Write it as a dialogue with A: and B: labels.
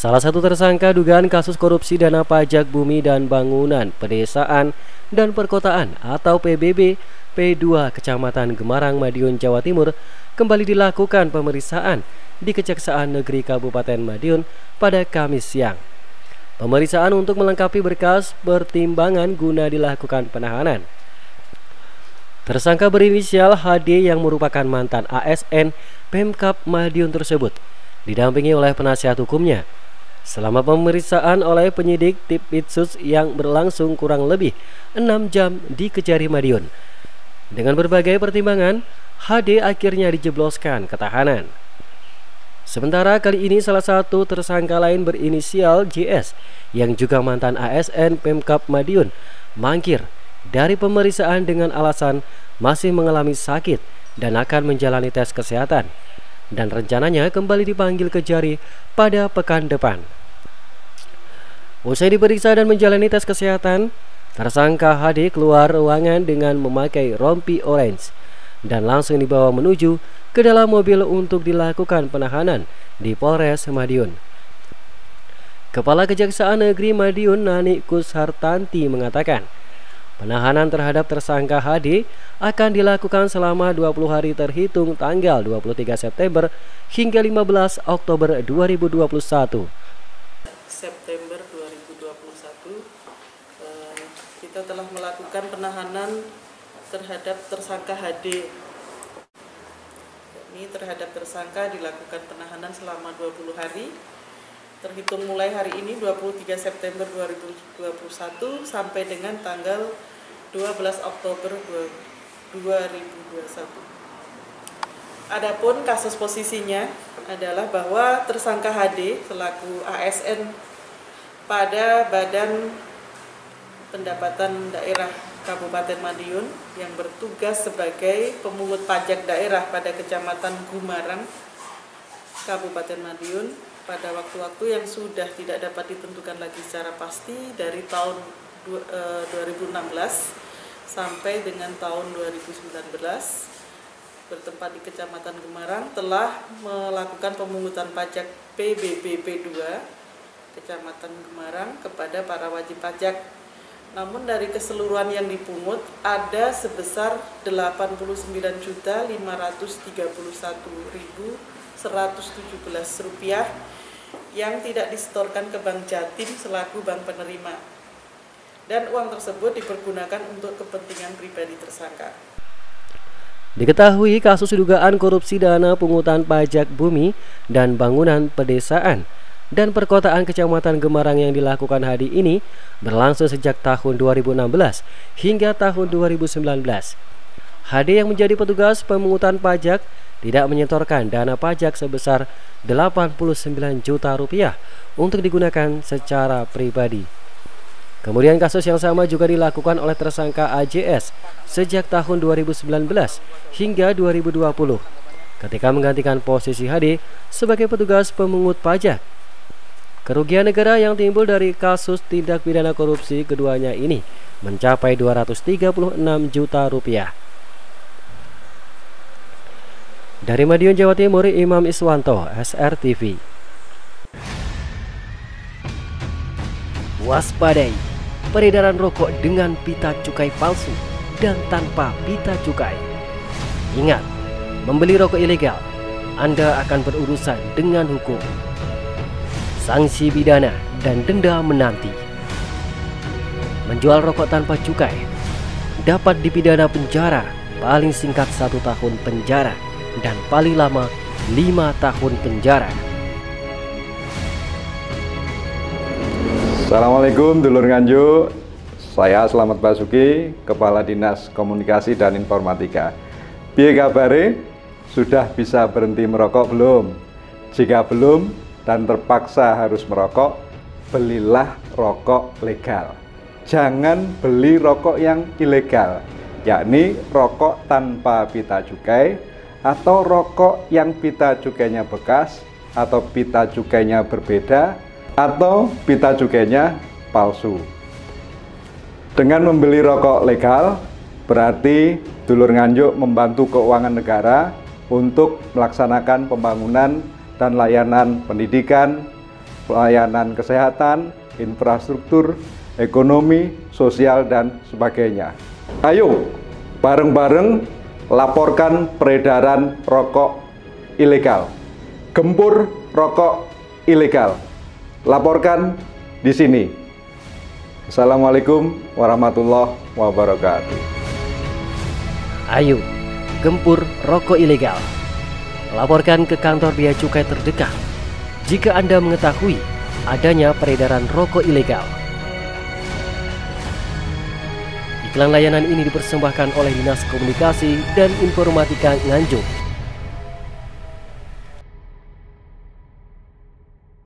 A: Salah satu tersangka dugaan kasus korupsi dana pajak bumi dan bangunan, pedesaan, dan perkotaan atau PBB P2 Kecamatan Gemarang, Madiun, Jawa Timur kembali dilakukan pemeriksaan di Kejaksaan Negeri Kabupaten Madiun pada Kamis siang. Pemeriksaan untuk melengkapi berkas pertimbangan guna dilakukan penahanan. Tersangka berinisial HD yang merupakan mantan ASN Pemkab Madiun tersebut didampingi oleh penasihat hukumnya. Selama pemeriksaan oleh penyidik Tipitsus yang berlangsung kurang lebih 6 jam di Kejari Madiun. Dengan berbagai pertimbangan, HD akhirnya dijebloskan ke tahanan. Sementara kali ini salah satu tersangka lain berinisial JS yang juga mantan ASN Pemkab Madiun mangkir dari pemeriksaan dengan alasan masih mengalami sakit dan akan menjalani tes kesehatan, dan rencananya kembali dipanggil Kejari pada pekan depan. Usai diperiksa dan menjalani tes kesehatan, tersangka HD keluar ruangan dengan memakai rompi orange dan langsung dibawa menuju ke dalam mobil untuk dilakukan penahanan di Polres Madiun. Kepala Kejaksaan Negeri Madiun Nani Kushartanti mengatakan, penahanan terhadap tersangka HD akan dilakukan selama 20 hari terhitung tanggal 23 September hingga 15 Oktober 2021.
B: September 2021 kita telah melakukan penahanan terhadap tersangka HD. Ini terhadap tersangka dilakukan penahanan selama 20 hari terhitung mulai hari ini 23 September 2021 sampai dengan tanggal 12 Oktober 2021. Adapun kasus posisinya adalah bahwa tersangka HD selaku ASN pada Badan Pendapatan Daerah Kabupaten Madiun yang bertugas sebagai pemungut pajak daerah pada Kecamatan Gemarang, Kabupaten Madiun pada waktu-waktu yang sudah tidak dapat ditentukan lagi secara pasti dari tahun 2016 sampai dengan tahun 2019, bertempat di Kecamatan Gemarang, telah melakukan pemungutan pajak PBB P2 Kecamatan Gemarang kepada para wajib pajak. Namun dari keseluruhan yang dipungut ada sebesar Rp8.951.117 yang tidak disetorkan ke Bank Jatim selaku bank penerima. Dan uang tersebut dipergunakan untuk kepentingan pribadi tersangka.
A: Diketahui kasus dugaan korupsi dana pungutan pajak bumi dan bangunan pedesaan dan perkotaan Kecamatan Gemarang yang dilakukan HD ini berlangsung sejak tahun 2016 hingga tahun 2019. HD yang menjadi petugas pemungutan pajak tidak menyetorkan dana pajak sebesar Rp89 juta untuk digunakan secara pribadi. Kemudian kasus yang sama juga dilakukan oleh tersangka AJS sejak tahun 2019 hingga 2020 ketika menggantikan posisi HD sebagai petugas pemungut pajak. Kerugian negara yang timbul dari kasus tindak pidana korupsi keduanya ini mencapai Rp236 juta. Dari Madiun, Jawa Timur, Imam Iswanto, SRTV. Waspadai peredaran rokok dengan pita cukai palsu dan tanpa pita cukai. Ingat, membeli rokok ilegal, Anda akan berurusan dengan hukum. Sanksi pidana dan denda menanti. Menjual rokok tanpa cukai dapat dipidana penjara paling singkat 1 tahun penjara dan paling lama 5 tahun penjara.
C: Assalamualaikum dulur nganjuk. Saya Slamet Basuki, Kepala Dinas Komunikasi dan Informatika. Piye kabare? Sudah bisa berhenti merokok belum? Jika belum dan terpaksa harus merokok, belilah rokok legal. Jangan beli rokok yang ilegal, yakni rokok tanpa pita cukai atau rokok yang pita cukainya bekas atau pita cukainya berbeda atau pita cukainya palsu. Dengan membeli rokok legal, berarti dulur nganjuk membantu keuangan negara untuk melaksanakan pembangunan dan layanan pendidikan, pelayanan kesehatan, infrastruktur, ekonomi, sosial, dan sebagainya. Ayo, bareng-bareng laporkan peredaran rokok ilegal. Gempur rokok ilegal. Laporkan di sini. Assalamualaikum warahmatullahi wabarakatuh.
A: Ayo, gempur rokok ilegal. Laporkan ke kantor bea cukai terdekat jika Anda mengetahui adanya peredaran rokok ilegal. Iklan layanan ini dipersembahkan oleh Dinas Komunikasi dan Informatika Nganjuk.